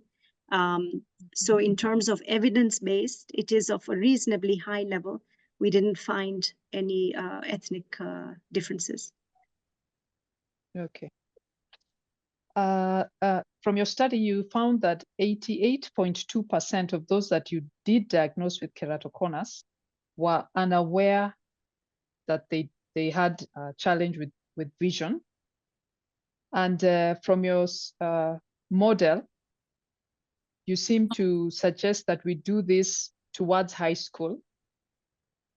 so in terms of evidence-based, it is of a reasonably high level. We didn't find any ethnic differences. Okay. From your study, you found that 88.2% of those that you did diagnose with keratoconus were unaware that they had a challenge with vision. And from your model, you seem to suggest that we do this towards high school.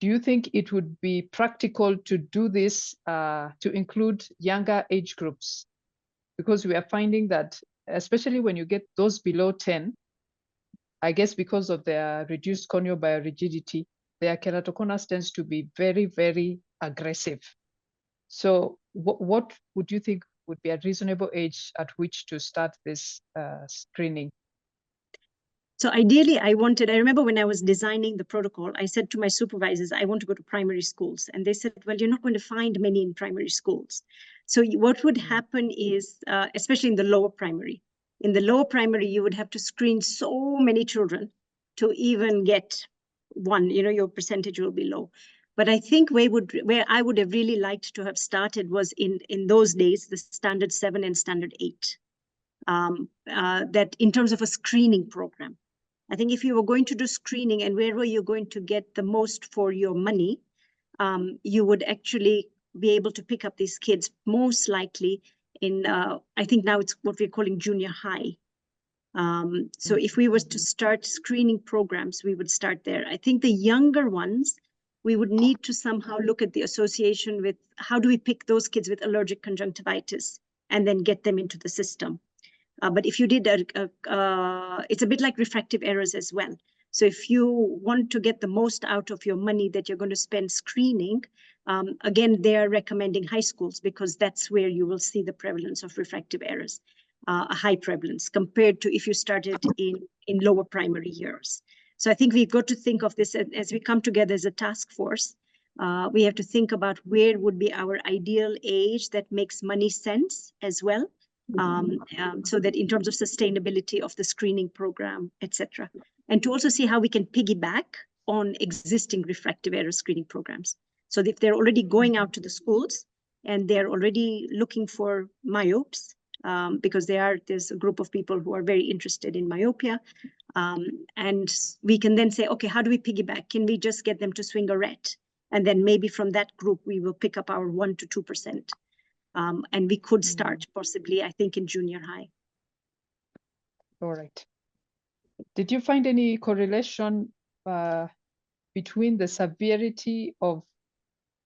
Do you think it would be practical to do this to include younger age groups? Because we are finding that, especially when you get those below 10, I guess because of their reduced corneal biorigidity, their keratoconus tends to be very, very aggressive. So what would you think would be a reasonable age at which to start this screening? So ideally, I remember when I was designing the protocol, I said to my supervisors, I want to go to primary schools. And they said, well, you're not going to find many in primary schools. So what would happen is, especially in the lower primary, you would have to screen so many children to even get one, your percentage will be low. But I think where I would have really liked to have started was in those days, the standard 7 and standard 8. That in terms of a screening program. I think if you were going to do screening and where were you going to get the most for your money, you would actually be able to pick up these kids most likely in, I think now it's what we're calling junior high. So if we were to start screening programs, we would start there. I think the younger ones, we would need to somehow look at the association with how do we pick those kids with allergic conjunctivitis and then get them into the system. But if you did, it's a bit like refractive errors as well. So if you want to get the most out of your money that you're going to spend screening, again, they are recommending high schools because that's where you will see the prevalence of refractive errors, a high prevalence compared to if you started in lower primary years. So I think we've got to think of this as we come together as a task force. We have to think about where would be our ideal age that makes money sense as well. So that in terms of sustainability of the screening program, etc. And to also see how we can piggyback on existing refractive error screening programs. So if they're already going out to the schools and they're already looking for myopes, because there's a group of people who are very interested in myopia, and we can then say, okay, how do we piggyback? Can we just get them to swing a ret? And then maybe from that group, we will pick up our 1 to 2%. And we could start possibly, I think, in junior high. All right. Did you find any correlation between the severity of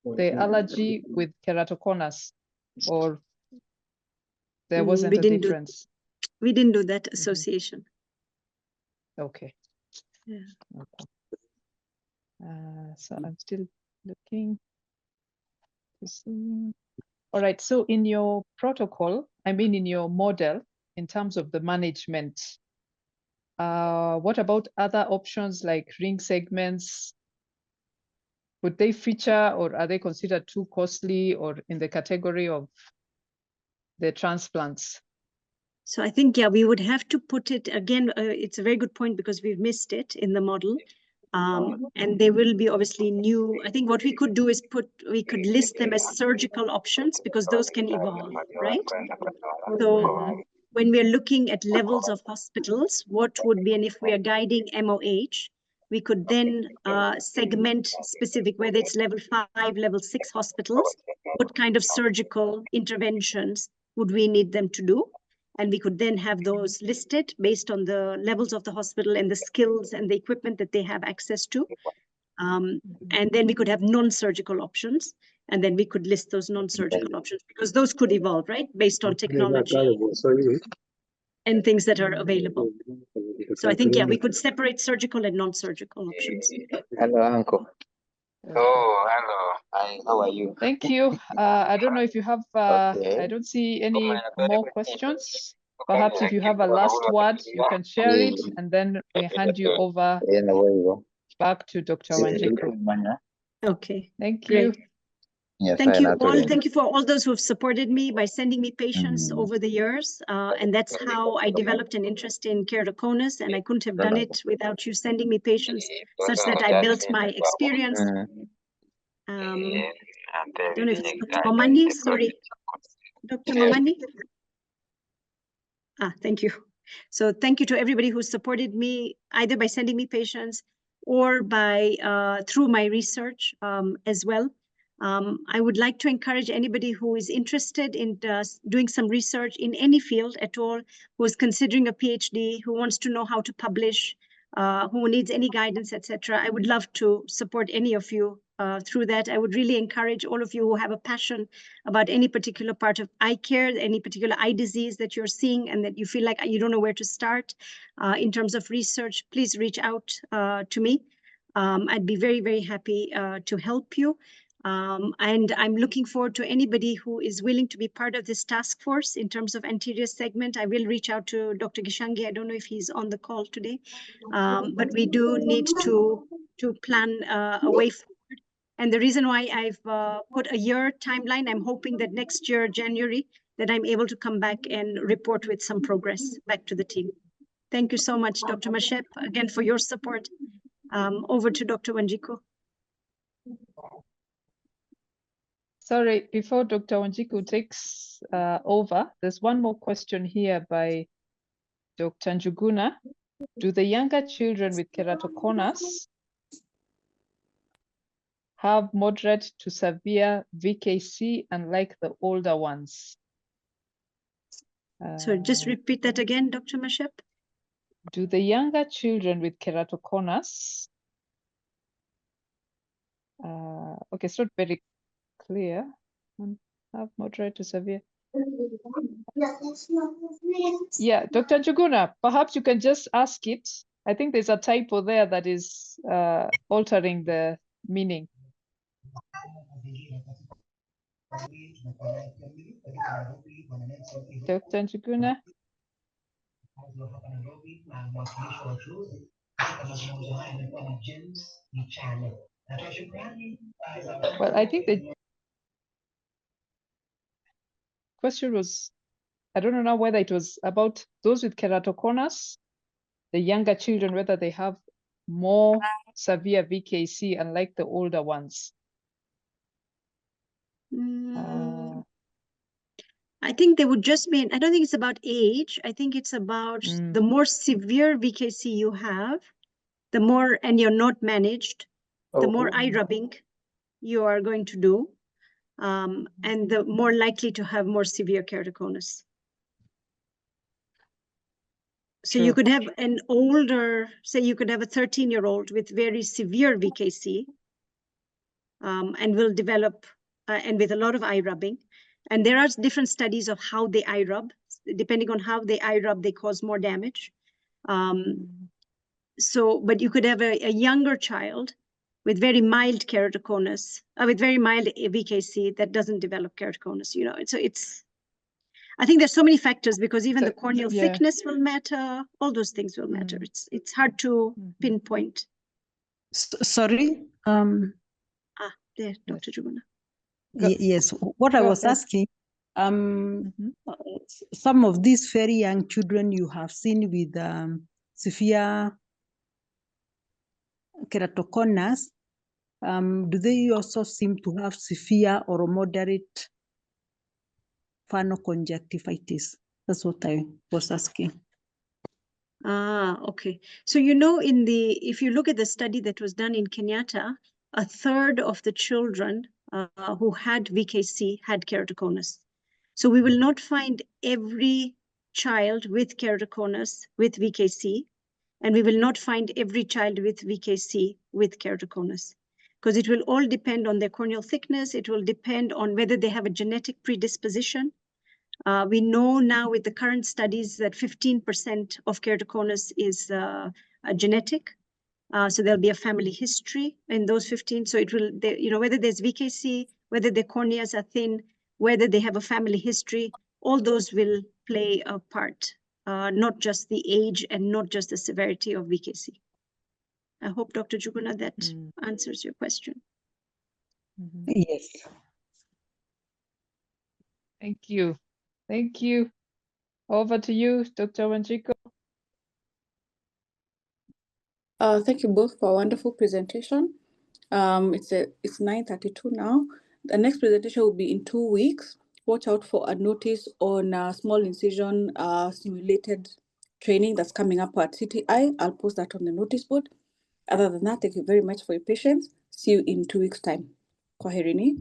the allergy with keratoconus, or there wasn't a difference? We didn't do that association. Okay. Yeah. Okay. So I'm still looking to see. All right, so in your protocol, in your model, in terms of the management. What about other options like ring segments? Would they feature, or are they considered too costly or in the category of the transplants? So I think, yeah, we would have to put it again. It's a very good point because we've missed it in the model. And there will be obviously new. I think what we could do is we could list them as surgical options because those can evolve, right? So when we're looking at levels of hospitals, what would be, and if we are guiding MOH, we could then segment specific, whether it's level 5, level 6 hospitals, what kind of surgical interventions would we need them to do? And we could then have those listed based on the levels of the hospital and the skills and the equipment that they have access to. And then we could have non-surgical options. And then we could list those non-surgical options because those could evolve, right? Based on technology and things that are available. So I think, yeah, we could separate surgical and non-surgical options. Hello, Uncle. Oh, hello. Hi, how are you? Thank you. I don't know if you have, Okay. I don't see any more questions. Perhaps if you have a last word, you can share it, and then we hand you over back to Dr. Wanjiku. Okay. Thank you. Great. Thank you all. Thank you for all those who have supported me by sending me patients over the years. And that's how I developed an interest in keratoconus. And I couldn't have done it without you sending me patients, such that I built my experience. I don't know if it's Dr. Momani. Sorry, Dr. Momani. Thank you. So thank you to everybody who supported me, either by sending me patients or by through my research as well. I would like to encourage anybody who is interested in doing some research in any field at all, who is considering a PhD, who wants to know how to publish, who needs any guidance, etc. I would love to support any of you through that. I would really encourage all of you who have a passion about any particular part of eye care, any particular eye disease that you're seeing and that you feel like you don't know where to start in terms of research, please reach out to me. I'd be very, very happy to help you. And I'm looking forward to anybody who is willing to be part of this task force in terms of anterior segment. I will reach out to Dr. Gishangi. I don't know if he's on the call today, but we do need to plan a way forward. And the reason why I've put a year timeline, I'm hoping that next year, January, that I'm able to come back and report with some progress back to the team. Thank you so much, Dr. Mashep, again, for your support. Over to Dr. Wanjiku. Sorry, before Dr. Wanjiku takes over, there's one more question here by Dr. Njuguna. Do the younger children with keratoconus have moderate to severe VKC unlike the older ones? So just repeat that again, Dr. Mashep. Do the younger children with keratoconus, okay, it's not very clear, have moderate to severe. Yeah, Dr. Njuguna, perhaps you can just ask it. I think there's a typo there that is altering the meaning. Dr. Njuguna? Well, I think the question was, I don't know now whether it was about those with keratoconus, the younger children, whether they have more severe VKC unlike the older ones. I think they would just be, I don't think it's about age. I think it's about the more severe VKC you have, the more, and you're not managed, the more eye rubbing you are going to do, and the more likely to have more severe keratoconus. So you could have an older, say you could have a 13-year-old with very severe VKC and will develop, and with a lot of eye rubbing. And there are different studies of how they eye rub. Depending on how they eye rub, they cause more damage. So, but you could have a younger child with very mild keratoconus, with very mild VKC that doesn't develop keratoconus, you know. So it's, I think there's so many factors because even the So, corneal yeah. thickness will matter. All those things will matter. It's hard to pinpoint. Sorry. There, Dr. Juguna. Yes. What I Go was ahead. asking, some of these very young children you have seen with severe keratoconus, do they also seem to have severe or moderate phacoconjunctivitis? That's what I was asking. Okay. So, you know, if you look at the study that was done in Kenyatta, a third of the children who had VKC had keratoconus. So we will not find every child with keratoconus with VKC, and we will not find every child with VKC with keratoconus, because it will all depend on their corneal thickness. It will depend on whether they have a genetic predisposition. We know now with the current studies that 15% of keratoconus is genetic. So there'll be a family history in those 15. So it will, you know, whether there's VKC, whether their corneas are thin, whether they have a family history, all those will play a part, not just the age and not just the severity of VKC. I hope, Dr. Juguna, that answers your question. Yes. Thank you. Thank you. Over to you, Dr. Wanjiko. Thank you both for a wonderful presentation. It's 9:32 now. The next presentation will be in 2 weeks. Watch out for a notice on small incision simulated training that's coming up at CTI. I'll post that on the notice board. Other than that, thank you very much for your patience. See you in 2 weeks' time. Kwaherini.